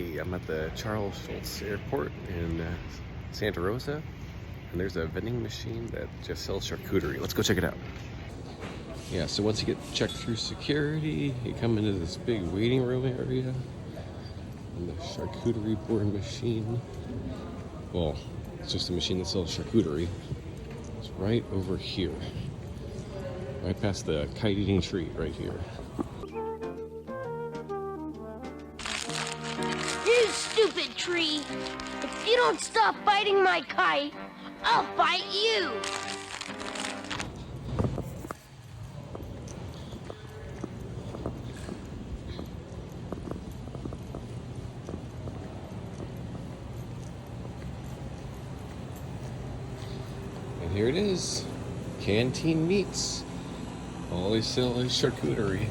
Hey, I'm at the Schulz Airport in Santa Rosa, and there's a vending machine that just sells charcuterie. Let's go check it out. Yeah, so once you get checked through security, you come into this big waiting room area, and the charcuterie board machine, well, it's just a machine that sells charcuterie. It's right over here, right past the kite-eating tree right here. You stupid tree! If you don't stop biting my kite, I'll bite you! And here it is, Canteen Meats. All they sell is charcuterie.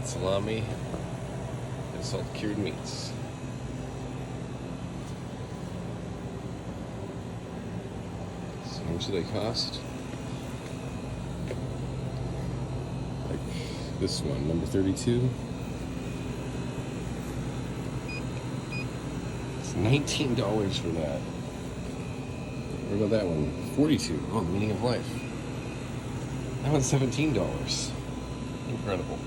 Salami and salt cured meats. So how much do they cost? Like this one, number 32. It's $19 for that. What about that one? $42. Oh, the meaning of life. That one's $17. Incredible.